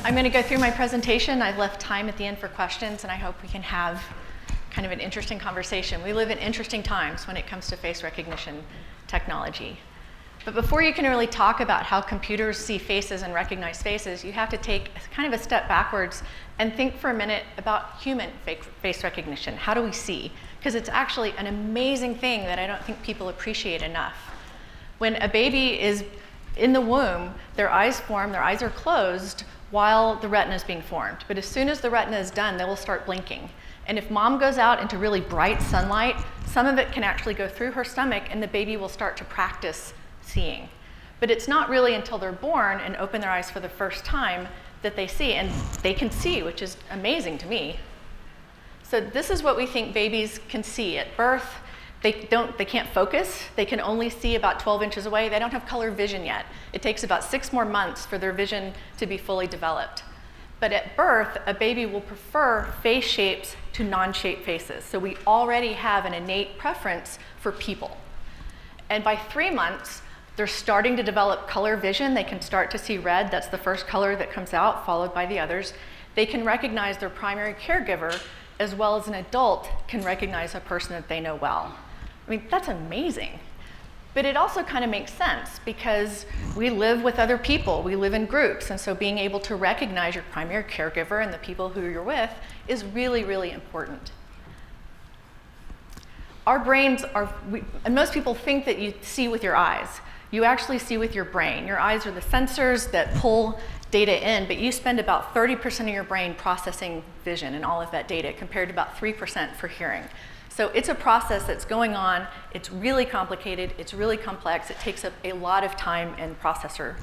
I'm going to go through my presentation. I've left time at the end for questions, and I hope we can have kind of an interesting conversation. We live in interesting times when it comes to face recognition technology. But before you can really talk about how computers see faces and recognize faces, you have to take kind of a step backwards and think for a minute about human face recognition. How do we see? Because it's actually an amazing thing that I don't think people appreciate enough. When a baby is in the womb, their eyes form, their eyes are closed while the retina is being formed. But as soon as the retina is done, they will start blinking. And if mom goes out into really bright sunlight, some of it can actually go through her stomach and the baby will start to practice seeing. But it's not really until they're born and open their eyes for the first time that they see, and they can see, which is amazing to me. So this is what we think babies can see at birth. They can't focus. They can only see about 12 inches away. They don't have color vision yet. It takes about 6 more months for their vision to be fully developed. But at birth, a baby will prefer face shapes to non-shaped faces. So we already have an innate preference for people. And by 3 months, they're starting to develop color vision. They can start to see red. That's the first color that comes out, followed by the others. They can recognize their primary caregiver, as well as an adult can recognize a person that they know well. I mean, that's amazing. But it also kind of makes sense because we live with other people. We live in groups. And so being able to recognize your primary caregiver and the people who you're with is really, really important. Our brains are, and most people think that you see with your eyes. You actually see with your brain. Your eyes are the sensors that pull data in, but you spend about 30% of your brain processing vision and all of that data compared to about 3% for hearing. So it's a process that's going on. It's really complicated. It's really complex. It takes up a lot of time and processor,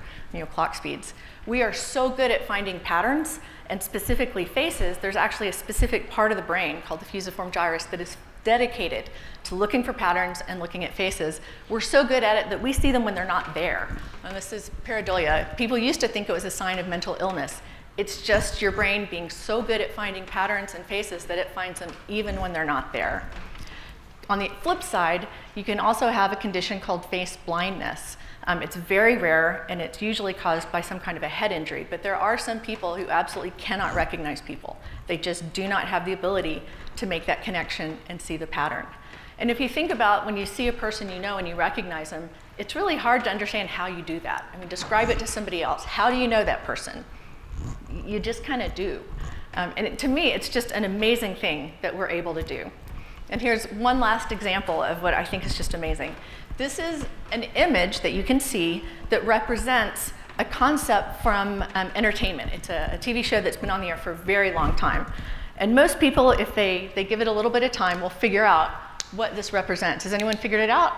clock speeds. We are so good at finding patterns, and specifically faces. There's actually a specific part of the brain called the fusiform gyrus that is dedicated to looking for patterns and looking at faces. We're so good at it that we see them when they're not there. And this is pareidolia. People used to think it was a sign of mental illness. It's just your brain being so good at finding patterns and faces that it finds them even when they're not there. On the flip side, you can also have a condition called face blindness. It's very rare, and it's usually caused by some kind of a head injury, but there are some people who absolutely cannot recognize people. They just do not have the ability to make that connection and see the pattern. And if you think about when you see a person you know and you recognize them, it's really hard to understand how you do that. I mean, describe it to somebody else. How do you know that person? You just kind of do. To me, it's just an amazing thing that we're able to do. And here's one last example of what I think is just amazing. This is an image that you can see that represents a concept from entertainment. It's a TV show that's been on the air for a very long time. And most people, if they give it a little bit of time, will figure out what this represents. Has anyone figured it out?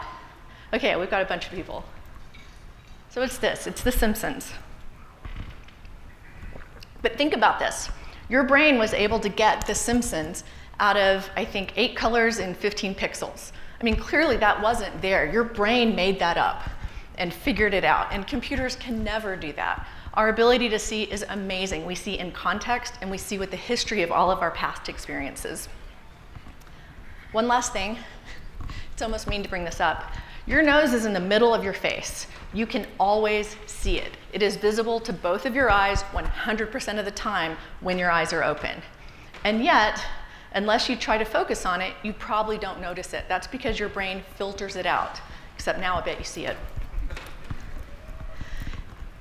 Okay, we've got a bunch of people. So it's this. It's The Simpsons. But think about this. Your brain was able to get The Simpsons out of, I think, 8 colors and 15 pixels. I mean, clearly that wasn't there. Your brain made that up and figured it out, and computers can never do that. Our ability to see is amazing. We see in context, and we see with the history of all of our past experiences. One last thing. It's almost mean to bring this up. Your nose is in the middle of your face. You can always see it. It is visible to both of your eyes 100% of the time when your eyes are open. And yet, unless you try to focus on it, you probably don't notice it. That's because your brain filters it out, except now I bet you see it.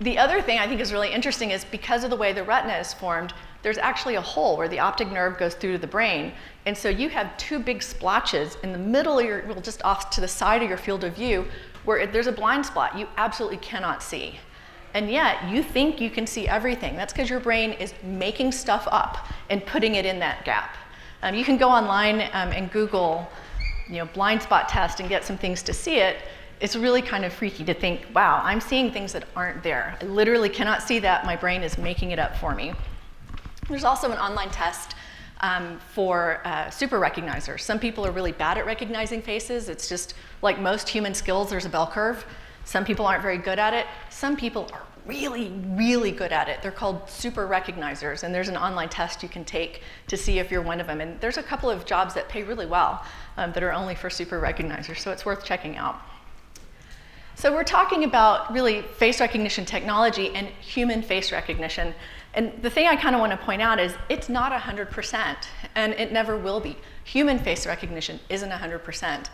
The other thing I think is really interesting is because of the way the retina is formed, there's actually a hole where the optic nerve goes through to the brain. And so you have 2 big splotches in the middle of your, well, just off to the side of your field of view, where if there's a blind spot you absolutely cannot see. And yet you think you can see everything. That's because your brain is making stuff up and putting it in that gap. You can go online and Google blind spot test and get some things to see it. it's really kind of freaky to think, wow, I'm seeing things that aren't there. I literally cannot see that. My brain is making it up for me. There's also an online test for super recognizers. Some people are really bad at recognizing faces. It's just like most human skills, there's a bell curve. Some people aren't very good at it. Some people are really, really good at it. They're called super recognizers, and there's an online test you can take to see if you're one of them. And there's a couple of jobs that pay really well that are only for super recognizers, so it's worth checking out. So we're talking about really face recognition technology and human face recognition. And the thing I kind of want to point out is it's not 100%, and it never will be. Human face recognition isn't 100%.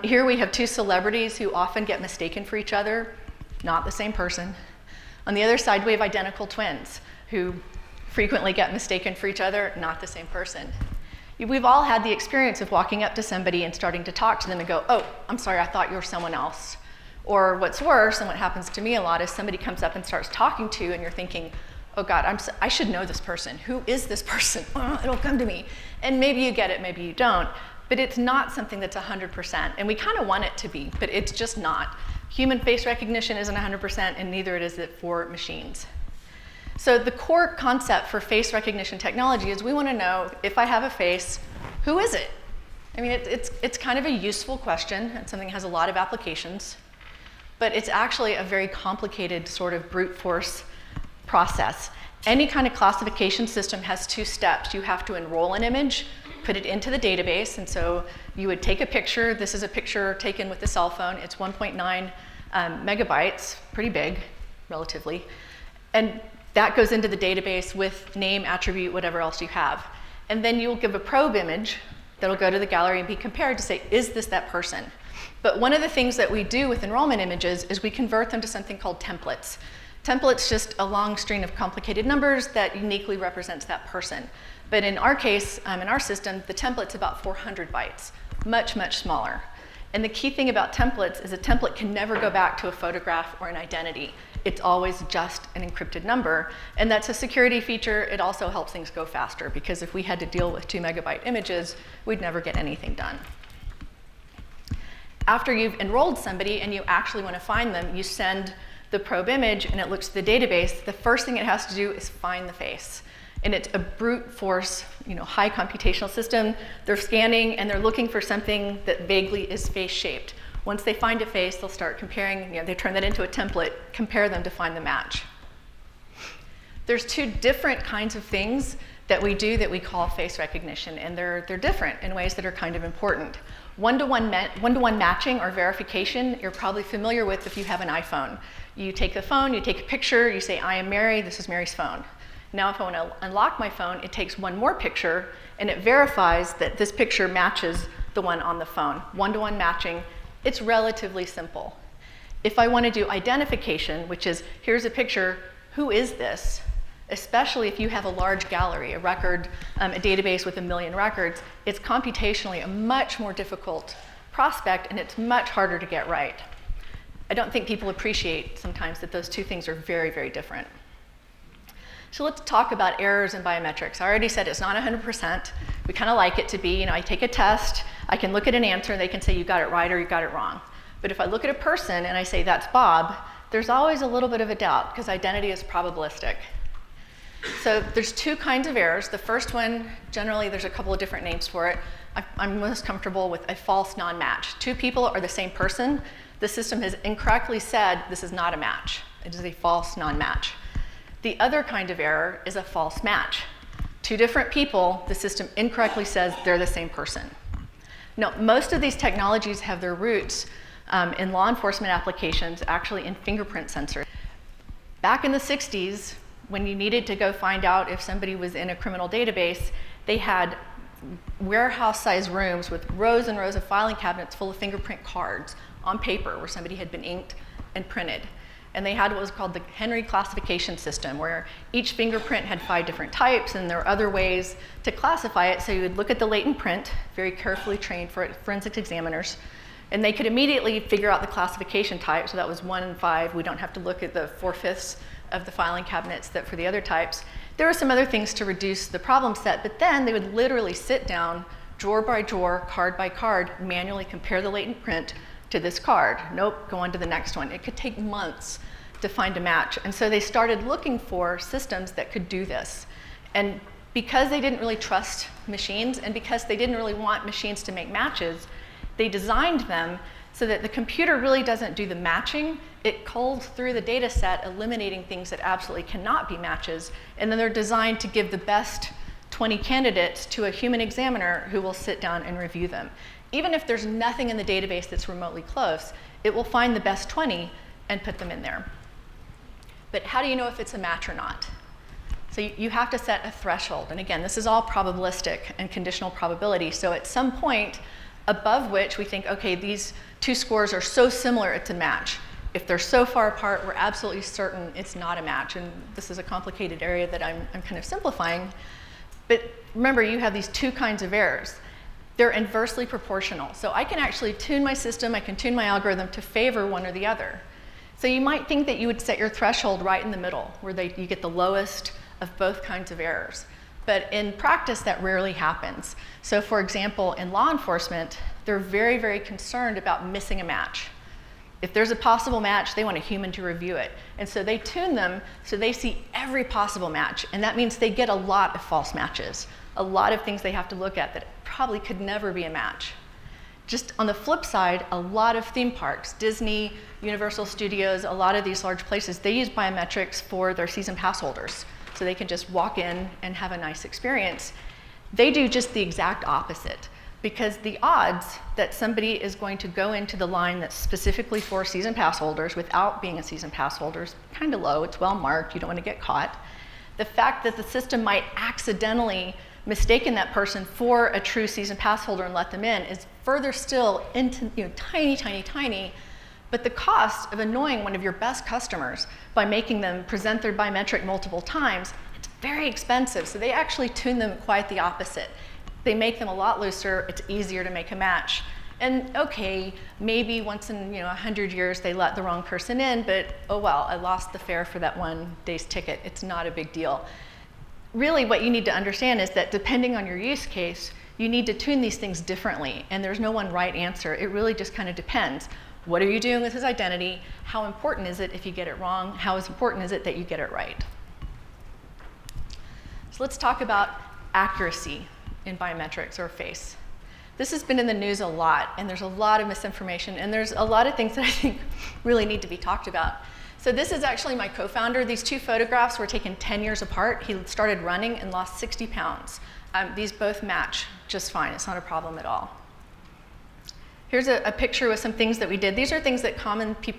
Here we have two celebrities who often get mistaken for each other, not the same person. On the other side, we have identical twins who frequently get mistaken for each other, not the same person. We've all had the experience of walking up to somebody and starting to talk to them and go, oh, I'm sorry, I thought you were someone else. Or what's worse, and what happens to me a lot, is somebody comes up and starts talking to you and you're thinking, oh God, I should know this person. Who is this person? Oh, it'll come to me. And maybe you get it, maybe you don't. But it's not something that's 100%. And we kind of want it to be, but it's just not. Human face recognition isn't 100%, and neither is it for machines. So the core concept for face recognition technology is we want to know, if I have a face, who is it? I mean, it's kind of a useful question, and something that has a lot of applications. But it's actually a very complicated sort of brute force process. Any kind of classification system has two steps. You have to enroll an image, put it into the database, and so you would take a picture. This is a picture taken with the cell phone. It's 1.9 megabytes, pretty big, relatively. And that goes into the database with name, attribute, whatever else you have. And then you'll give a probe image that'll go to the gallery and be compared to say, is this that person? But one of the things that we do with enrollment images is we convert them to something called templates. Templates just a long string of complicated numbers that uniquely represents that person. But in our case, in our system, the template's about 400 bytes, much, much smaller. And the key thing about templates is a template can never go back to a photograph or an identity. It's always just an encrypted number. And that's a security feature. It also helps things go faster, because if we had to deal with 2 megabyte images, we'd never get anything done. After you've enrolled somebody and you actually want to find them, you send the probe image and it looks to the database. The first thing it has to do is find the face. And it's a brute force, high computational system. They're scanning and they're looking for something that vaguely is face shaped. Once they find a face, they'll start comparing, they turn that into a template, compare them to find the match. There's two different kinds of things that we do that we call face recognition, and they're different in ways that are kind of important. One-to-one matching or verification, you're probably familiar with if you have an iPhone. You take the phone, you take a picture, you say, I am Mary, this is Mary's phone. Now if I want to unlock my phone, it takes one more picture, and it verifies that this picture matches the one on the phone. One-to-one matching, it's relatively simple. If I want to do identification, which is, here's a picture, who is this? Especially if you have a large gallery, a record, a database with 1 million records, it's computationally a much more difficult prospect, and it's much harder to get right. I don't think people appreciate sometimes that those two things are very, very different. So let's talk about errors in biometrics. I already said it's not 100%. We kind of like it to be, I take a test, I can look at an answer, and they can say you got it right or you got it wrong. But if I look at a person and I say that's Bob, there's always a little bit of a doubt because identity is probabilistic. So there's two kinds of errors. The first one, generally there's a couple of different names for it. I'm most comfortable with a false non-match. Two people are the same person. The system has incorrectly said this is not a match. It is a false non-match. The other kind of error is a false match. Two different people, the system incorrectly says they're the same person. Now, most of these technologies have their roots in law enforcement applications, actually in fingerprint sensors. Back in the 60s, when you needed to go find out if somebody was in a criminal database, they had warehouse-sized rooms with rows and rows of filing cabinets full of fingerprint cards on paper where somebody had been inked and printed. And they had what was called the Henry classification system, where each fingerprint had 5 different types, and there were other ways to classify it. So you would look at the latent print, very carefully trained for forensics examiners, and they could immediately figure out the classification type. So that was 1 and 5. We don't have to look at the 4/5 of the filing cabinets that for the other types. There were some other things to reduce the problem set, but then they would literally sit down, drawer by drawer, card by card, manually compare the latent print to this card. Nope, go on to the next one. It could take months to find a match. And so they started looking for systems that could do this. And because they didn't really trust machines, and because they didn't really want machines to make matches, they designed them so that the computer really doesn't do the matching. It culls through the data set, eliminating things that absolutely cannot be matches, and then they're designed to give the best 20 candidates to a human examiner who will sit down and review them. Even if there's nothing in the database that's remotely close, it will find the best 20 and put them in there. But how do you know if it's a match or not? So you have to set a threshold. And again, this is all probabilistic and conditional probability. So at some point above which we think, okay, these two scores are so similar, it's a match. If they're so far apart, we're absolutely certain it's not a match. And this is a complicated area that I'm kind of simplifying. But remember, you have these two kinds of errors. They're inversely proportional. So I can actually tune my system, I can tune my algorithm to favor one or the other. So you might think that you would set your threshold right in the middle, where you get the lowest of both kinds of errors. But in practice, that rarely happens. So for example, in law enforcement, they're very, very concerned about missing a match. If there's a possible match, they want a human to review it. And so they tune them so they see every possible match. And that means they get a lot of false matches, a lot of things they have to look at that probably could never be a match. Just on the flip side, a lot of theme parks, Disney, Universal Studios, a lot of these large places, they use biometrics for their season pass holders. So they can just walk in and have a nice experience. They do just the exact opposite, because the odds that somebody is going to go into the line that's specifically for season pass holders without being a season pass holder is kind of low. It's well marked. You don't want to get caught. The fact that the system might accidentally mistaken that person for a true season pass holder and let them in is further still into, tiny, tiny, tiny. But the cost of annoying one of your best customers by making them present their biometric multiple times, it's very expensive. So they actually tune them quite the opposite. They make them a lot looser. It's easier to make a match. And okay, maybe once in 100 years they let the wrong person in, but oh well, I lost the fare for that one day's ticket. It's not a big deal. Really, what you need to understand is that depending on your use case, you need to tune these things differently, and there's no one right answer. It really just kind of depends. What are you doing with his identity? How important is it if you get it wrong? How important is it that you get it right? So let's talk about accuracy in biometrics or face. This has been in the news a lot, and there's a lot of misinformation, and there's a lot of things that I think really need to be talked about. So this is actually my co-founder. These two photographs were taken 10 years apart. He started running and lost 60 pounds. These both match just fine. It's not a problem at all. Here's a picture with some things that we did. These are things that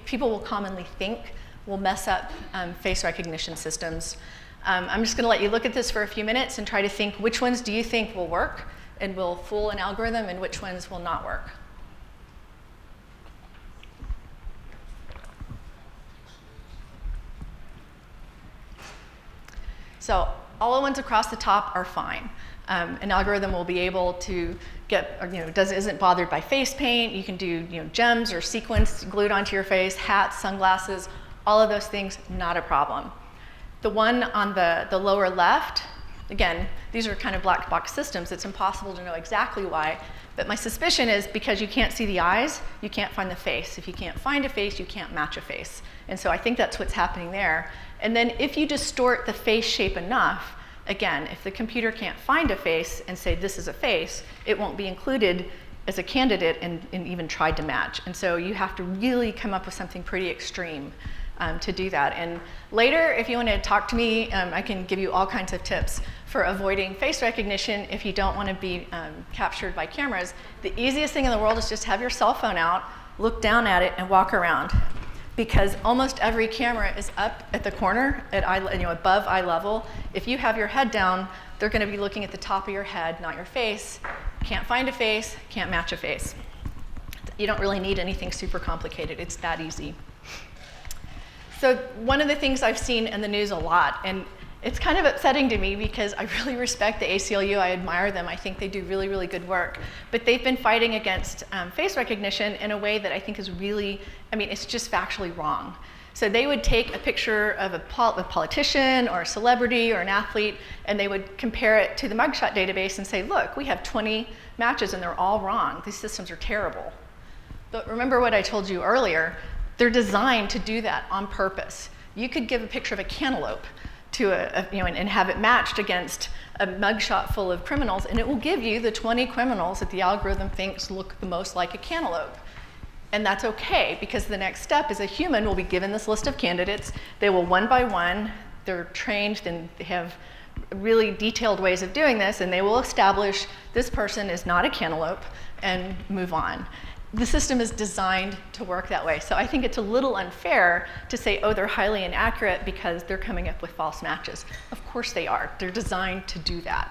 people will commonly think will mess up face recognition systems. I'm just going to let you look at this for a few minutes and try to think which ones do you think will work and will fool an algorithm and which ones will not work. So all the ones across the top are fine. An algorithm will be able to get, isn't bothered by face paint. You can do, gems or sequins glued onto your face, hats, sunglasses, all of those things, not a problem. The one on the lower left, again, these are kind of black box systems. It's impossible to know exactly why, but my suspicion is because you can't see the eyes, you can't find the face. If you can't find a face, you can't match a face. And so I think that's what's happening there. And then if you distort the face shape enough, again, if the computer can't find a face and say this is a face, it won't be included as a candidate and even tried to match. And so you have to really come up with something pretty extreme to do that. And later, if you want to talk to me, I can give you all kinds of tips for avoiding face recognition if you don't want to be captured by cameras. The easiest thing in the world is just have your cell phone out, look down at it, and walk around. Because almost every camera is up at the corner, at above eye level. If you have your head down, they're going to be looking at the top of your head, not your face. Can't find a face, can't match a face. You don't really need anything super complicated. It's that easy. So one of the things I've seen in the news a lot, and it's kind of upsetting to me because I really respect the ACLU. I admire them. I think they do really, really good work. But they've been fighting against face recognition in a way that I think is really, it's just factually wrong. So they would take a picture of a politician or a celebrity or an athlete, and they would compare it to the mugshot database and say, look, we have 20 matches and they're all wrong. These systems are terrible. Remember what I told you earlier, they're designed to do that on purpose. You could give a picture of a cantaloupe to and have it matched against a mugshot full of criminals, and it will give you the 20 criminals that the algorithm thinks look the most like a cantaloupe. And that's okay, because the next step is a human will be given this list of candidates. They will one by one, they're trained and they have really detailed ways of doing this, and they will establish this person is not a cantaloupe and move on. The system is designed to work that way. So I think it's a little unfair to say, oh, they're highly inaccurate because they're coming up with false matches. Of course they are. They're designed to do that.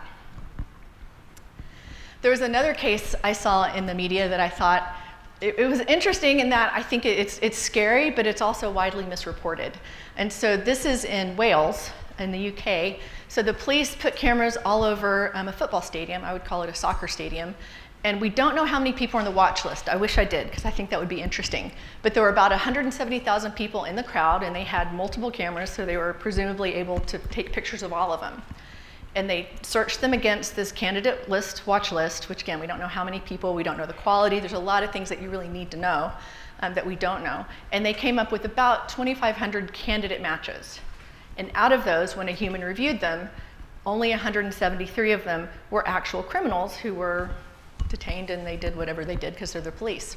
There was another case I saw in the media that I thought, it was interesting in that I think it's scary, but it's also widely misreported. And so this is in Wales, in the UK. So the police put cameras all over a football stadium. I would call it a soccer stadium. And we don't know how many people are on the watch list. I wish I did, because I think that would be interesting. But there were about 170,000 people in the crowd, and they had multiple cameras, so they were presumably able to take pictures of all of them. And they searched them against this candidate list, watch list, which again, we don't know how many people, we don't know the quality. There's a lot of things that you really need to know that we don't know. And they came up with about 2,500 candidate matches. And out of those, when a human reviewed them, only 173 of them were actual criminals who were detained, and they did whatever they did because they're the police.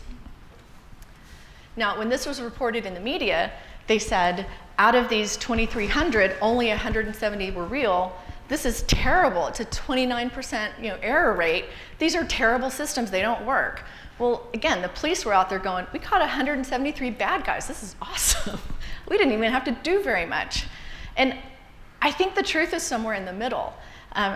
Now, when this was reported in the media, they said, out of these 2,300, only 170 were real. This is terrible. It's a 29% error rate. These are terrible systems. They don't work. Well, again, the police were out there going, we caught 173 bad guys. This is awesome. We didn't even have to do very much. And I think the truth is somewhere in the middle.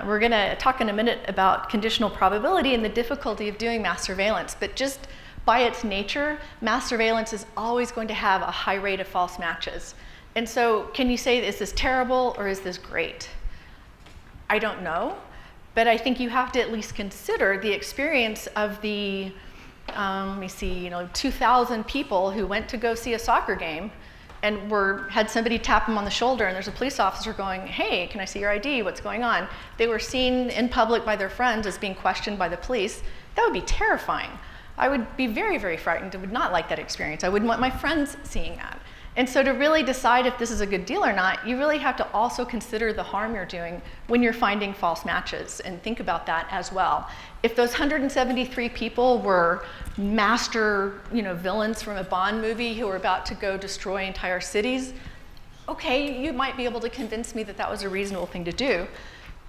We're going to talk in a minute about conditional probability and the difficulty of doing mass surveillance, but just by its nature, mass surveillance is always going to have a high rate of false matches. And so can you say, is this terrible or is this great? I don't know, but I think you have to at least consider the experience of the, 2,000 people who went to go see a soccer game and had somebody tap them on the shoulder, and there's a police officer going, hey, can I see your ID? What's going on? They were seen in public by their friends as being questioned by the police. That would be terrifying. I would be very, very frightened. I would not like that experience. I wouldn't want my friends seeing that. And so to really decide if this is a good deal or not, you really have to also consider the harm you're doing when you're finding false matches, and think about that as well. If those 173 people were master villains from a Bond movie who were about to go destroy entire cities, okay, you might be able to convince me that that was a reasonable thing to do.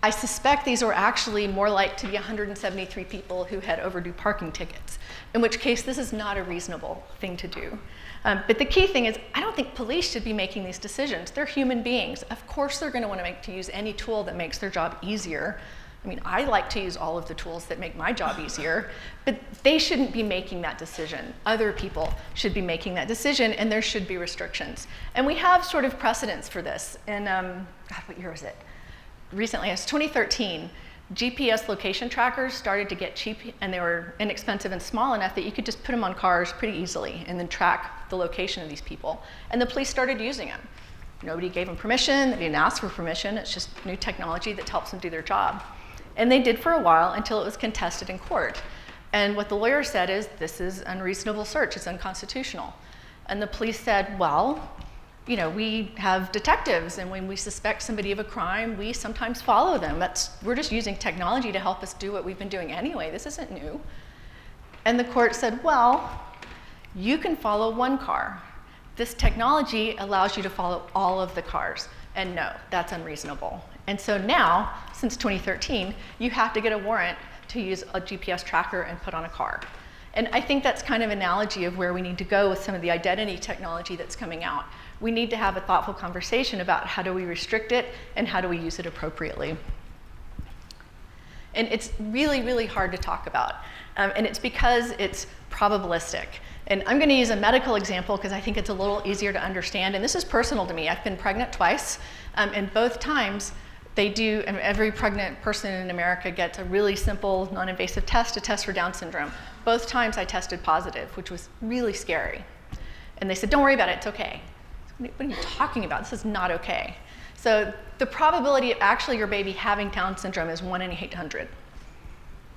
I suspect these are actually more like to be 173 people who had overdue parking tickets, in which case this is not a reasonable thing to do. But the key thing is, I don't think police should be making these decisions. They're human beings. Of course they're going to want to use any tool that makes their job easier. I mean, I like to use all of the tools that make my job easier, but they shouldn't be making that decision. Other people should be making that decision, and there should be restrictions. And we have sort of precedents for this. In, what year was it? Recently, it was 2013. GPS location trackers started to get cheap, and they were inexpensive and small enough that you could just put them on cars pretty easily and then track the location of these people. And the police started using them. Nobody gave them permission, they didn't ask for permission, it's just new technology that helps them do their job. And they did for a while until it was contested in court. And what the lawyer said is, this is unreasonable search, it's unconstitutional. And the police said, well, we have detectives, and when we suspect somebody of a crime, we sometimes follow them. We're just using technology to help us do what we've been doing anyway. This isn't new. And the court said, well, you can follow one car. This technology allows you to follow all of the cars. And no, that's unreasonable. And so now, since 2013, you have to get a warrant to use a GPS tracker and put on a car. And I think that's kind of an analogy of where we need to go with some of the identity technology that's coming out. We need to have a thoughtful conversation about how do we restrict it and how do we use it appropriately. And it's really, really hard to talk about. And it's because it's probabilistic. And I'm going to use a medical example because I think it's a little easier to understand. And this is personal to me. I've been pregnant twice, and both times every pregnant person in America gets a really simple, non-invasive test, a test for Down syndrome. Both times I tested positive, which was really scary. And they said, don't worry about it, it's okay. What are you talking about? This is not okay. So the probability of actually your baby having Down syndrome is 1 in 800.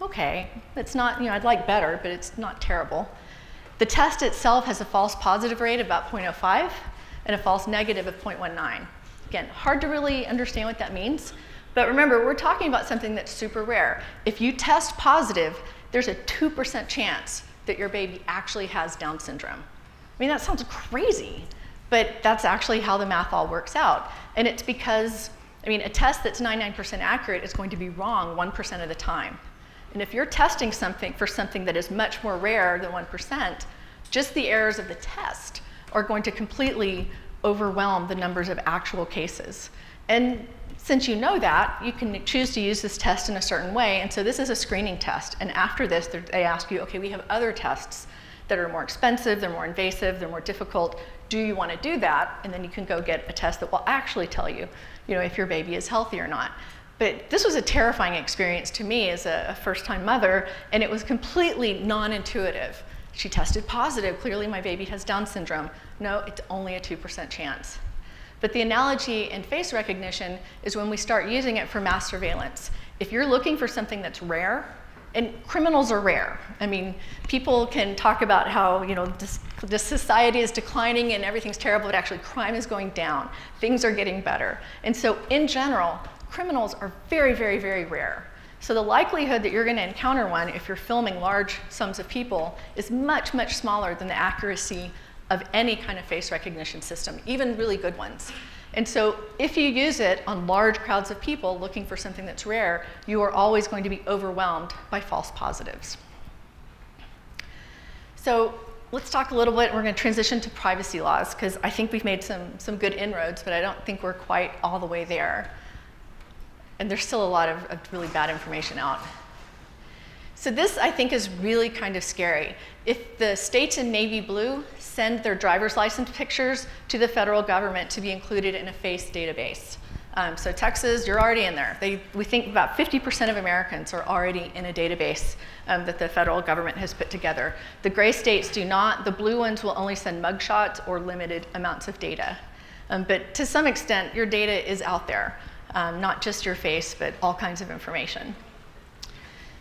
Okay, it's not, I'd like better, but it's not terrible. The test itself has a false positive rate of about 0.05 and a false negative of 0.19. Again, hard to really understand what that means, but remember, we're talking about something that's super rare. If you test positive, there's a 2% chance that your baby actually has Down syndrome. I mean, that sounds crazy, but that's actually how the math all works out. And it's because, I mean, a test that's 99% accurate is going to be wrong 1% of the time. And if you're testing something for something that is much more rare than 1%, just the errors of the test are going to completely overwhelm the numbers of actual cases. And since you know that, you can choose to use this test in a certain way. And so this is a screening test. And after this, they ask you, okay, we have other tests that are more expensive, they're more invasive, they're more difficult. Do you want to do that? And then you can go get a test that will actually tell you, if your baby is healthy or not. But this was a terrifying experience to me as a first-time mother, and it was completely non-intuitive. She tested positive. Clearly, my baby has Down syndrome. No, it's only a 2% chance. But the analogy in face recognition is when we start using it for mass surveillance. If you're looking for something that's rare, and criminals are rare. I mean, people can talk about how this society is declining and everything's terrible, but actually crime is going down. Things are getting better. And so in general, criminals are very, very, very rare. So the likelihood that you're going to encounter one if you're filming large sums of people is much, much smaller than the accuracy of any kind of face recognition system, even really good ones. And so if you use it on large crowds of people looking for something that's rare, you are always going to be overwhelmed by false positives. So let's talk a little bit. We're going to transition to privacy laws, because I think we've made some good inroads, but I don't think we're quite all the way there. And there's still a lot of really bad information out. So this, I think, is really kind of scary. If the states in navy blue send their driver's license pictures to the federal government to be included in a face database. So Texas, you're already in there. We think about 50% of Americans are already in a database that the federal government has put together. The gray states do not. The blue ones will only send mugshots or limited amounts of data. But to some extent, your data is out there. Not just your face, but all kinds of information.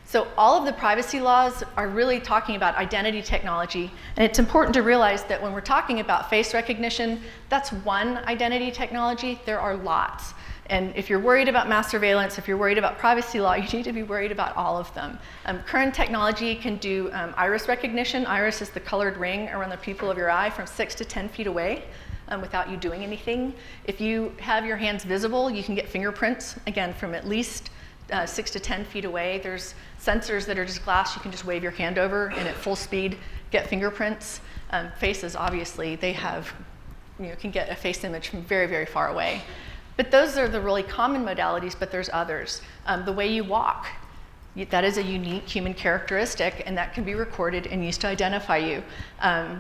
So all of the privacy laws are really talking about identity technology, and it's important to realize that when we're talking about face recognition, that's one identity technology. There are lots. And if you're worried about mass surveillance, if you're worried about privacy law, you need to be worried about all of them. Current technology can do iris recognition. Iris is the colored ring around the pupil of your eye from 6 to 10 feet away. Without you doing anything. If you have your hands visible, you can get fingerprints, again, from at least 6 to 10 feet away. There's sensors that are just glass. You can just wave your hand over and at full speed get fingerprints. Faces, obviously, they have, can get a face image from very, very far away. But those are the really common modalities, but there's others. The way you walk. That is a unique human characteristic, and that can be recorded and used to identify you.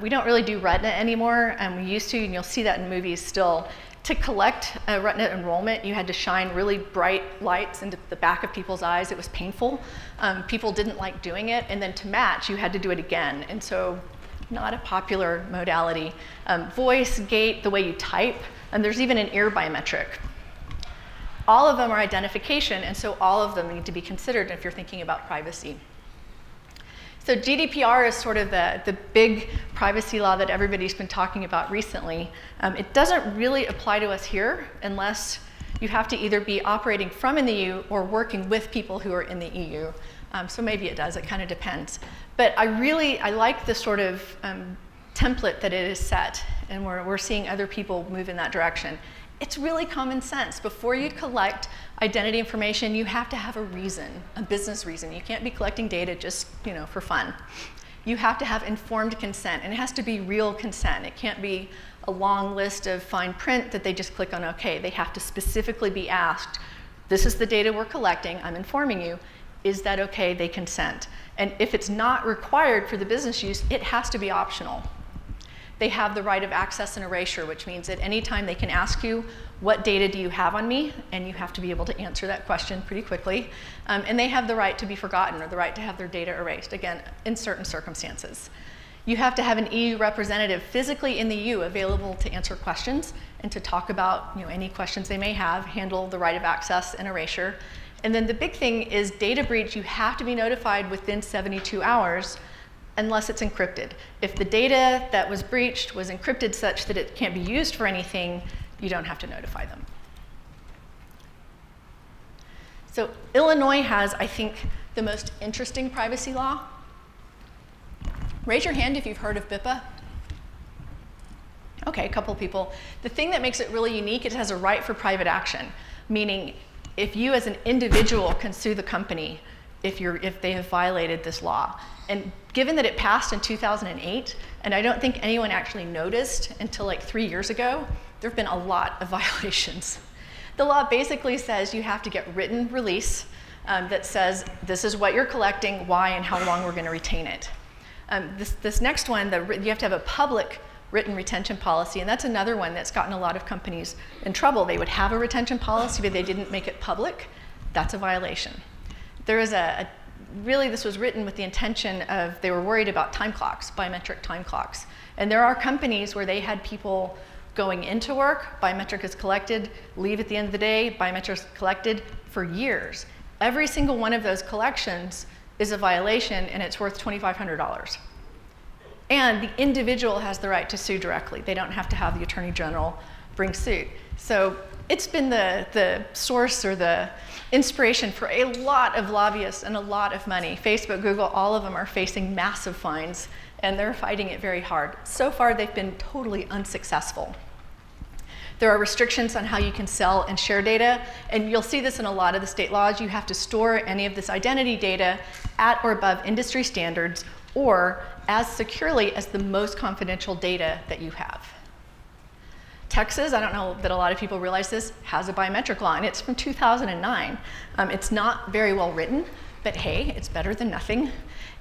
We don't really do retina anymore, and we used to, and you'll see that in movies still. To collect a retina enrollment, you had to shine really bright lights into the back of people's eyes. It was painful. People didn't like doing it, and then to match, you had to do it again. And so, not a popular modality. Voice, gait, the way you type, and there's even an ear biometric. All of them are identification, and so all of them need to be considered if you're thinking about privacy. So GDPR is sort of the big privacy law that everybody's been talking about recently. It doesn't really apply to us here unless you have to either be operating from in the EU or working with people who are in the EU. So maybe it does, it kind of depends. But I like the sort of template that it is set, and we're seeing other people move in that direction. It's really common sense. Before you collect identity information, you have to have a reason, a business reason. You can't be collecting data just, for fun. You have to have informed consent, and it has to be real consent. It can't be a long list of fine print that they just click on OK. They have to specifically be asked, this is the data we're collecting, I'm informing you, is that OK? They consent. And if it's not required for the business use, it has to be optional. They have the right of access and erasure, which means at any time they can ask you, what data do you have on me? And you have to be able to answer that question pretty quickly. And they have the right to be forgotten or the right to have their data erased, again, in certain circumstances. You have to have an EU representative physically in the EU available to answer questions and to talk about any questions they may have, handle the right of access and erasure. And then the big thing is data breach, you have to be notified within 72 hours unless it's encrypted. If the data that was breached was encrypted such that it can't be used for anything, you don't have to notify them. So Illinois has, I think, the most interesting privacy law. Raise your hand if you've heard of PIPA. Okay, a couple people. The thing that makes it really unique, it has a right for private action, meaning if you as an individual can sue the company if they have violated this law. And given that it passed in 2008, and I don't think anyone actually noticed until like 3 years ago, there have been a lot of violations. The law basically says you have to get written release that says this is what you're collecting, why, and how long we're going to retain it. This next one, you have to have a public written retention policy, and that's another one that's gotten a lot of companies in trouble. They would have a retention policy, but they didn't make it public. That's a violation. There is really this was written with the intention of, they were worried about time clocks, biometric time clocks. And there are companies where they had people going into work, biometric is collected, leave at the end of the day, biometric is collected for years. Every single one of those collections is a violation, and it's worth $2,500. And the individual has the right to sue directly. They don't have to have the Attorney General bring suit. So it's been the source or the inspiration for a lot of lobbyists and a lot of money. Facebook, Google, all of them are facing massive fines, and they're fighting it very hard. So far, they've been totally unsuccessful. There are restrictions on how you can sell and share data, and you'll see this in a lot of the state laws. You have to store any of this identity data at or above industry standards, or as securely as the most confidential data that you have. Texas, I don't know that a lot of people realize this, has a biometric law, and it's from 2009. It's not very well written, but hey, it's better than nothing.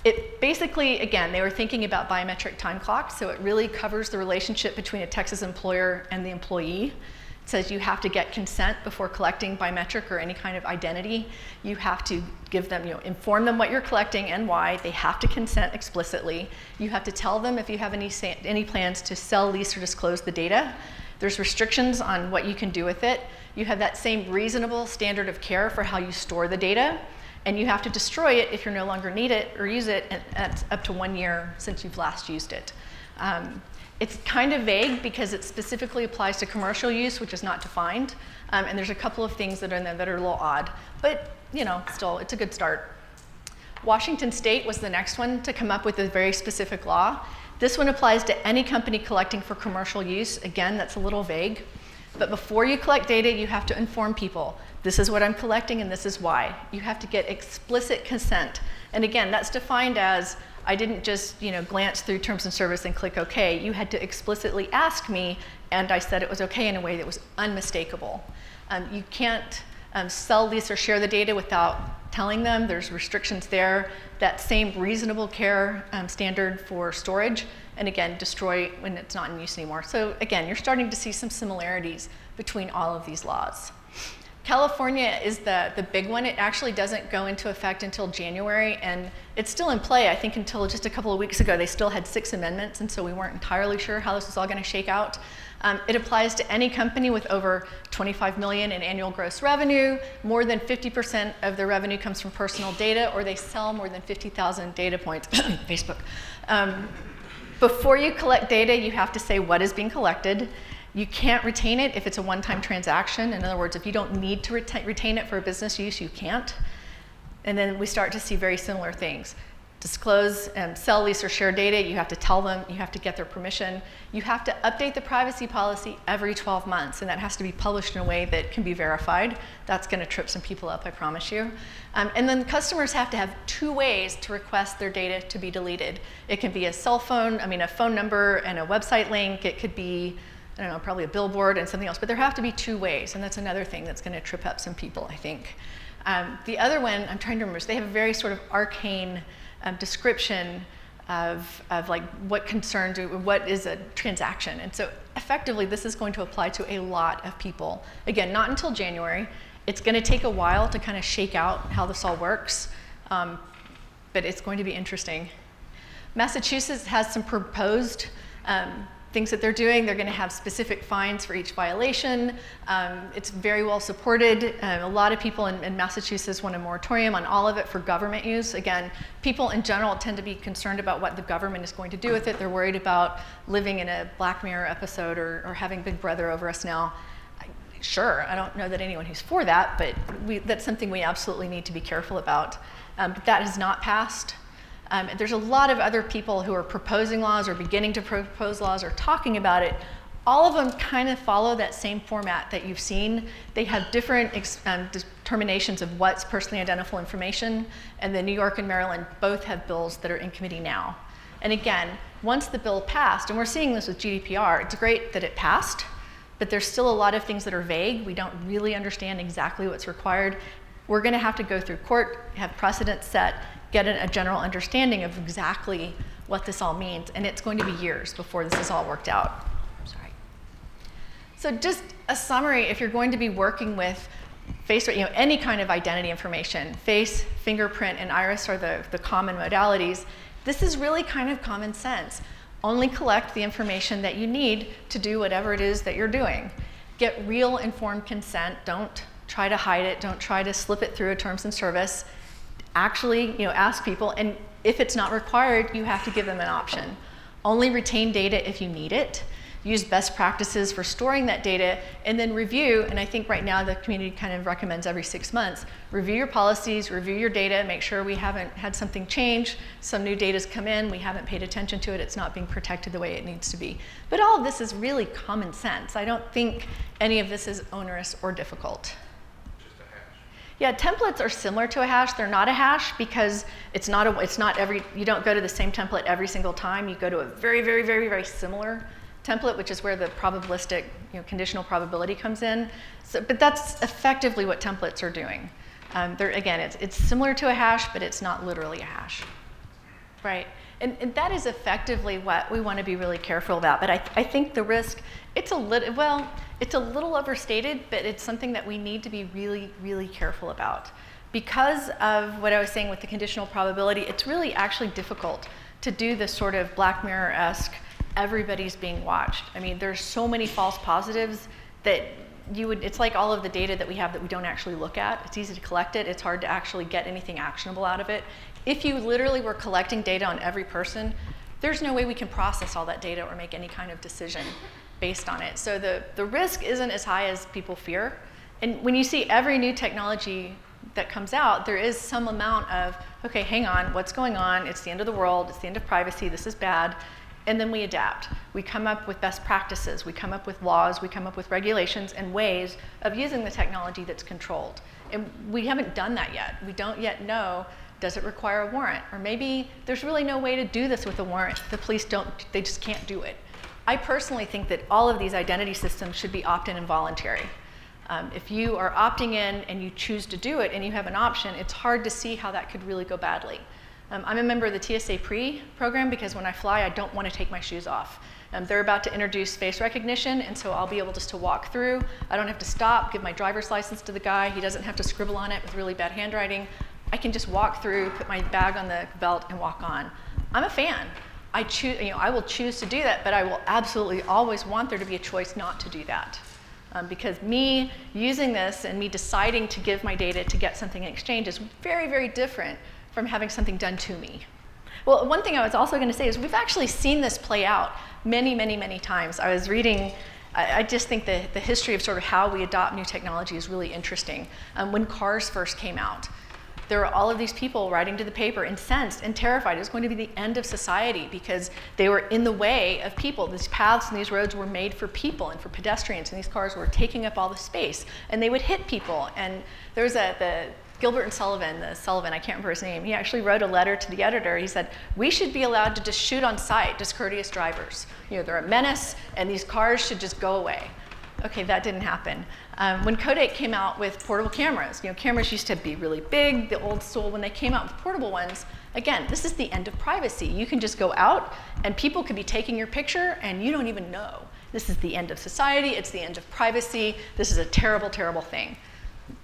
It basically, again, they were thinking about biometric time clocks, so it really covers the relationship between a Texas employer and the employee. It says you have to get consent before collecting biometric or any kind of identity. You have to give them, inform them what you're collecting and why. They have to consent explicitly. You have to tell them if you have any plans to sell, lease, or disclose the data. There's restrictions on what you can do with it. You have that same reasonable standard of care for how you store the data, and you have to destroy it if you no longer need it or use it at up to 1 year since you've last used it. It's kind of vague because it specifically applies to commercial use, which is not defined, and there's a couple of things that are in there that are a little odd, but still, it's a good start. Washington State was the next one to come up with a very specific law. This one applies to any company collecting for commercial use. Again, that's a little vague. But before you collect data, you have to inform people. This is what I'm collecting and this is why. You have to get explicit consent. And again, that's defined as, I didn't just glance through terms and service and click OK. You had to explicitly ask me, and I said it was OK in a way that was unmistakable. You can't sell, lease, or share the data without telling them. There's restrictions there. That same reasonable care standard for storage, and again, destroy when it's not in use anymore. So again, you're starting to see some similarities between all of these laws. California is the big one. It actually doesn't go into effect until January, and it's still in play. I think until just a couple of weeks ago, they still had 6 amendments, and so we weren't entirely sure how this was all going to shake out. It applies to any company with over 25 million in annual gross revenue, more than 50% of their revenue comes from personal data, or they sell more than 50,000 data points, Facebook. Before you collect data, you have to say what is being collected. You can't retain it if it's a one-time transaction. In other words, if you don't need to retain it for a business use, you can't. And then we start to see very similar things. Disclose and sell, lease, or share data, you have to tell them, you have to get their permission. You have to update the privacy policy every 12 months, and that has to be published in a way that can be verified. That's going to trip some people up, I promise you. And then customers have to have 2 ways to request their data to be deleted. It can be a a phone number and a website link. It could be, I don't know, probably a billboard and something else, but there have to be 2 ways, and that's another thing that's going to trip up some people, I think. The other one, I'm trying to remember, so they have a very sort of arcane description of like what concerns, what is a transaction. And so effectively, this is going to apply to a lot of people. Again, not until January. It's going to take a while to kind of shake out how this all works, but it's going to be interesting. Massachusetts has some proposed things that they're doing. They're going to have specific fines for each violation. It's very well supported. A lot of people in Massachusetts want a moratorium on all of it for government use. Again, people in general tend to be concerned about what the government is going to do with it. They're worried about living in a Black Mirror episode or having Big Brother over us now. Sure, I don't know that anyone who's for that, but that's something we absolutely need to be careful about. But that has not passed. There's a lot of other people who are proposing laws or beginning to propose laws or talking about it. All of them kind of follow that same format that you've seen. They have different determinations of what's personally identifiable information, and the New York and Maryland both have bills that are in committee now. And again, once the bill passed, and we're seeing this with GDPR, it's great that it passed, but there's still a lot of things that are vague. We don't really understand exactly what's required. We're going to have to go through court, have precedents set, get a general understanding of exactly what this all means, and it's going to be years before this is all worked out. Sorry. So just a summary, if you're going to be working with face, any kind of identity information, face, fingerprint, and iris are the common modalities, this is really kind of common sense. Only collect the information that you need to do whatever it is that you're doing. Get real informed consent. Don't try to hide it. Don't try to slip it through a terms and service. Actually, ask people, and if it's not required, you have to give them an option. Only retain data if you need it. Use best practices for storing that data, and then review, and I think right now the community kind of recommends every 6 months, review your policies, review your data, make sure we haven't had something change, some new data's come in, we haven't paid attention to it, it's not being protected the way it needs to be. But all of this is really common sense. I don't think any of this is onerous or difficult. Yeah, templates are similar to a hash. They're not a hash because you don't go to the same template every single time. You go to a very, very, very, very similar template, which is where the probabilistic, conditional probability comes in. So, but that's effectively what templates are doing. Again, it's similar to a hash, but it's not literally a hash, right? And that is effectively what we want to be really careful about. But I think the risk, it's a little overstated, but it's something that we need to be really, really careful about. Because of what I was saying with the conditional probability, it's really actually difficult to do this sort of Black Mirror-esque, everybody's being watched. I mean, there's so many false positives that it's like all of the data that we have that we don't actually look at. It's easy to collect it. It's hard to actually get anything actionable out of it. If you literally were collecting data on every person, there's no way we can process all that data or make any kind of decision based on it. So the risk isn't as high as people fear. And when you see every new technology that comes out, there is some amount of, okay, hang on, what's going on? It's the end of the world. It's the end of privacy. This is bad. And then we adapt. We come up with best practices. We come up with laws. We come up with regulations and ways of using the technology that's controlled. And we haven't done that yet. We don't yet know, does it require a warrant? Or maybe there's really no way to do this with a warrant. The police they just can't do it. I personally think that all of these identity systems should be opt-in and voluntary. If you are opting in and you choose to do it and you have an option, it's hard to see how that could really go badly. I'm a member of the TSA program because when I fly, I don't want to take my shoes off. They're about to introduce face recognition, and so I'll be able just to walk through. I don't have to stop, give my driver's license to the guy. He doesn't have to scribble on it with really bad handwriting. I can just walk through, put my bag on the belt, and walk on. I'm a fan. I will choose to do that, but I will absolutely always want there to be a choice not to do that. Because me using this and me deciding to give my data to get something in exchange is very, very different from having something done to me. Well, one thing I was also going to say is we've actually seen this play out many, many, many times. I was reading, I just think the history of sort of how we adopt new technology is really interesting. When cars first came out, there were all of these people writing to the paper, incensed and terrified. It was going to be the end of society because they were in the way of people. These paths and these roads were made for people and for pedestrians, and these cars were taking up all the space, and they would hit people. And there was the Gilbert and Sullivan, I can't remember his name, he actually wrote a letter to the editor. He said, we should be allowed to just shoot on sight, discourteous drivers. They're a menace, and these cars should just go away. Okay, that didn't happen. When Kodak came out with portable cameras, cameras used to be really big, the old school. When they came out with portable ones, again, this is the end of privacy. You can just go out, and people could be taking your picture, and you don't even know. This is the end of society. It's the end of privacy. This is a terrible, terrible thing.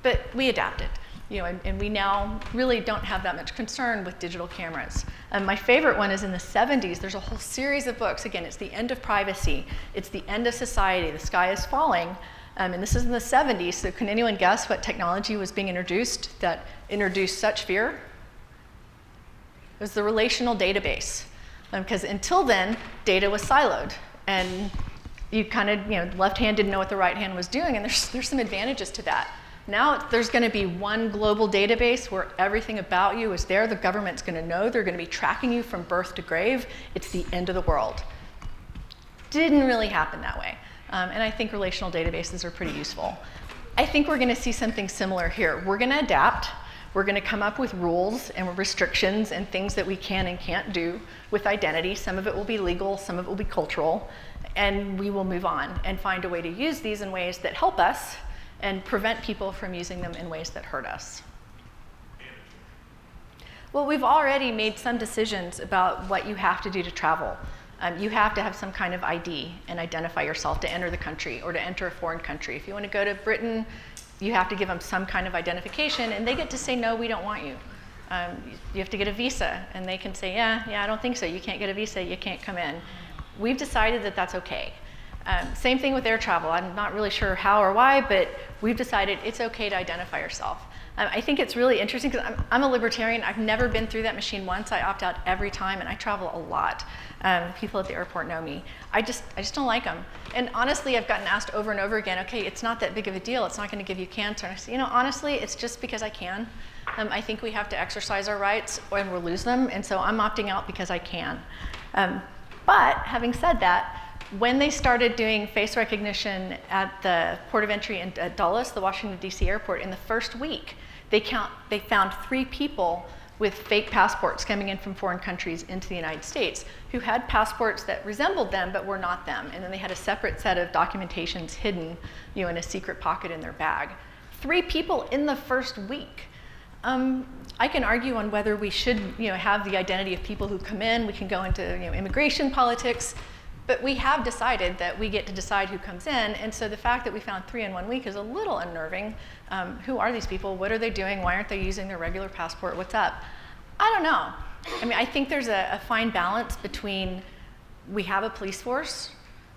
But we adapted. And we now really don't have that much concern with digital cameras. My favorite one is in the 70s. There's a whole series of books. Again, it's the end of privacy. It's the end of society. The sky is falling. And this is in the 70s. So can anyone guess what technology was being introduced that introduced such fear? It was the relational database. Because until then, data was siloed. And you kind of, the left hand didn't know what the right hand was doing. And there's some advantages to that. Now there's going to be one global database where everything about you is there. The government's going to know. They're going to be tracking you from birth to grave. It's the end of the world. Didn't really happen that way. And I think relational databases are pretty useful. I think we're going to see something similar here. We're going to adapt. We're going to come up with rules and restrictions and things that we can and can't do with identity. Some of it will be legal, some of it will be cultural, and we will move on and find a way to use these in ways that help us and prevent people from using them in ways that hurt us. Well, we've already made some decisions about what you have to do to travel. You have to have some kind of ID and identify yourself to enter the country or to enter a foreign country. If you want to go to Britain, you have to give them some kind of identification, and they get to say, no, we don't want you. You have to get a visa, and they can say, yeah, I don't think so. You can't get a visa, you can't come in. We've decided that that's okay. Same thing with air travel. I'm not really sure how or why, but we've decided it's okay to identify yourself. I think it's really interesting because I'm a libertarian. I've never been through that machine once. I opt out every time, and I travel a lot. People at the airport know me. I just don't like them. And honestly, I've gotten asked over and over again, okay, it's not that big of a deal. It's not going to give you cancer. And I say, honestly, it's just because I can. I think we have to exercise our rights or we'll lose them, and so I'm opting out because I can. But having said that, when they started doing face recognition at the port of entry at Dulles, the Washington, D.C. airport, in the first week, they found 3 people with fake passports coming in from foreign countries into the United States who had passports that resembled them but were not them. And then they had a separate set of documentations hidden in a secret pocket in their bag. 3 people in the first week. I can argue on whether we should have the identity of people who come in. We can go into immigration politics. But we have decided that we get to decide who comes in, and so the fact that we found 3 in 1 week is a little unnerving. Who are these people? What are they doing? Why aren't they using their regular passport? What's up? I don't know. I think there's a fine balance between we have a police force,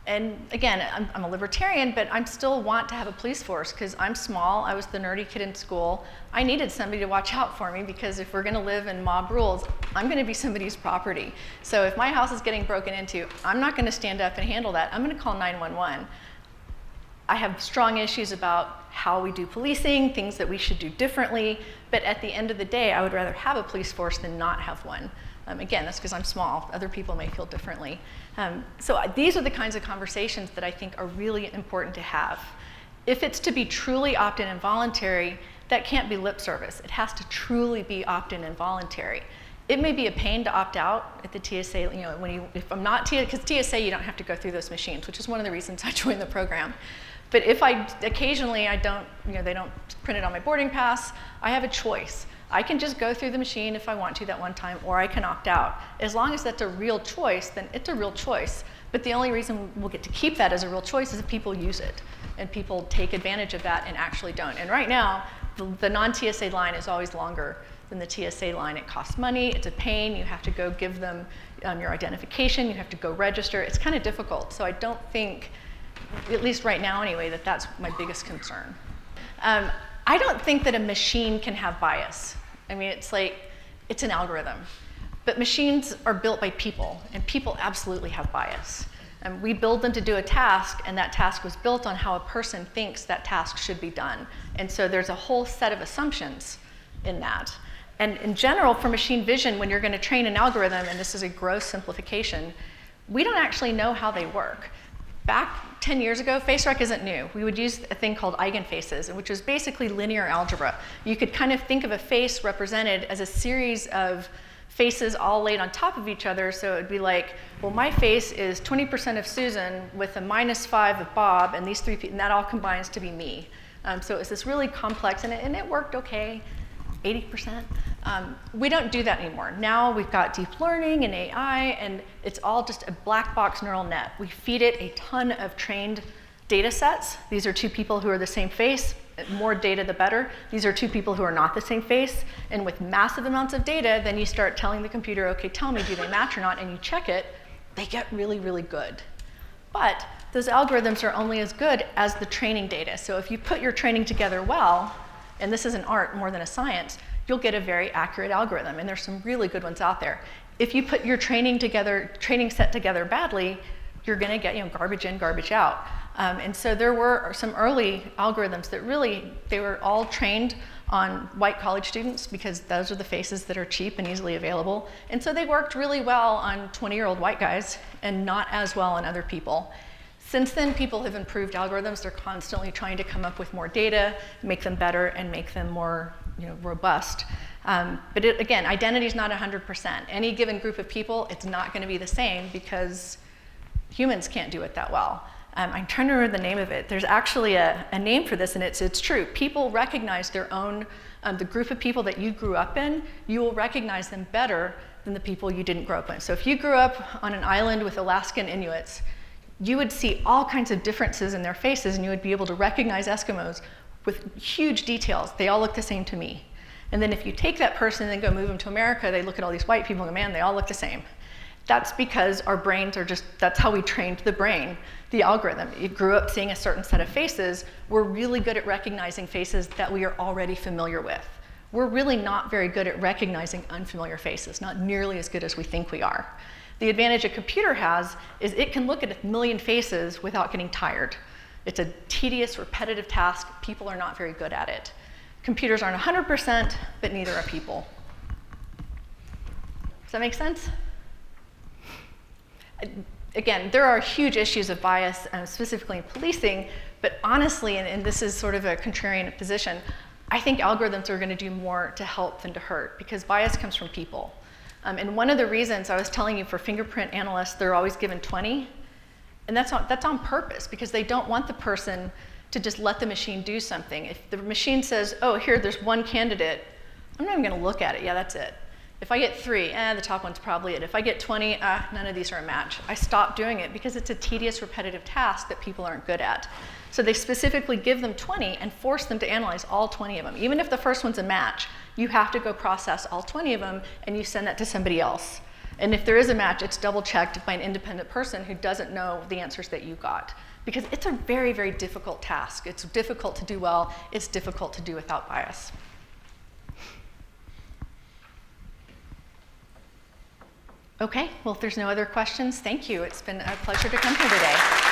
and again, I'm a libertarian, but I still want to have a police force because I'm small. I was the nerdy kid in school. I needed somebody to watch out for me because if we're going to live in mob rules, I'm going to be somebody's property. So if my house is getting broken into, I'm not going to stand up and handle that. I'm going to call 911. I have strong issues about how we do policing, things that we should do differently, but at the end of the day, I would rather have a police force than not have one. Again, that's because I'm small. Other people may feel differently. So these are the kinds of conversations that I think are really important to have. If it's to be truly opt-in and voluntary, that can't be lip service. It has to truly be opt-in and voluntary. It may be a pain to opt out at the TSA, if I'm not because TSA, you don't have to go through those machines, which is one of the reasons I joined the program. But if occasionally I don't, they don't print it on my boarding pass, I have a choice. I can just go through the machine if I want to that one time, or I can opt out. As long as that's a real choice, then it's a real choice. But the only reason we'll get to keep that as a real choice is if people use it, and people take advantage of that and actually don't. And right now, the non-TSA line is always longer than the TSA line. It costs money, it's a pain, you have to go give them your identification, you have to go register. It's kind of difficult, so I don't think, at least right now anyway, that's my biggest concern. I don't think that a machine can have bias. It's an algorithm. But machines are built by people, and people absolutely have bias. We build them to do a task, and that task was built on how a person thinks that task should be done. And so there's a whole set of assumptions in that. And in general, for machine vision, when you're going to train an algorithm, and this is a gross simplification, we don't actually know how they work. Back 10 years ago, face rec isn't new. We would use a thing called eigenfaces, which was basically linear algebra. You could kind of think of a face represented as a series of faces all laid on top of each other. So it'd be like, well, my face is 20% of Susan with a -5 of Bob, and these 3 people, and that all combines to be me. So it was this really complex, and it worked okay, 80%. We don't do that anymore. Now we've got deep learning and AI, and it's all just a black box neural net. We feed it a ton of trained data sets. These are two people who are the same face. More data, the better. These are two people who are not the same face. And with massive amounts of data, then you start telling the computer, okay, tell me, do they match or not? And you check it, they get really, really good. But those algorithms are only as good as the training data. So if you put your training together well, and this is an art more than a science, you'll get a very accurate algorithm. And there's some really good ones out there. If you put your training set together badly, you're going to get garbage in, garbage out. And so there were some early algorithms that really, they were all trained on white college students because those are the faces that are cheap and easily available. And so they worked really well on 20-year-old white guys and not as well on other people. Since then, people have improved algorithms. They're constantly trying to come up with more data, make them better, and make them more robust. But again, identity is not 100%. Any given group of people, it's not going to be the same because humans can't do it that well. I'm trying to remember the name of it. There's actually a name for this, and it's true. People recognize their own, the group of people that you grew up in, you will recognize them better than the people you didn't grow up in. So if you grew up on an island with Alaskan Inuits, you would see all kinds of differences in their faces, and you would be able to recognize Eskimos with huge details. They all look the same to me. And then if you take that person and then go move them to America, they look at all these white people and go, man, they all look the same. That's because our brains are that's how we trained the brain, the algorithm. You grew up seeing a certain set of faces. We're really good at recognizing faces that we are already familiar with. We're really not very good at recognizing unfamiliar faces, not nearly as good as we think we are. The advantage a computer has is it can look at 1 million faces without getting tired. It's a tedious, repetitive task. People are not very good at it. Computers aren't 100%, but neither are people. Does that make sense? Again, there are huge issues of bias, specifically in policing, but honestly, and this is sort of a contrarian position, I think algorithms are going to do more to help than to hurt, because bias comes from people. And one of the reasons I was telling you for fingerprint analysts, they're always given 20, and that's on purpose, because they don't want the person to just let the machine do something. If the machine says, oh, here, there's one candidate, I'm not even going to look at it. Yeah, that's it. If I get 3, the top one's probably it. If I get 20, none of these are a match. I stop doing it because it's a tedious, repetitive task that people aren't good at. So they specifically give them 20 and force them to analyze all 20 of them. Even if the first one's a match, you have to go process all 20 of them, and you send that to somebody else. And if there is a match, it's double-checked by an independent person who doesn't know the answers that you got. Because it's a very, very difficult task. It's difficult to do well. It's difficult to do without bias. Okay, well, if there's no other questions, thank you. It's been a pleasure to come here today.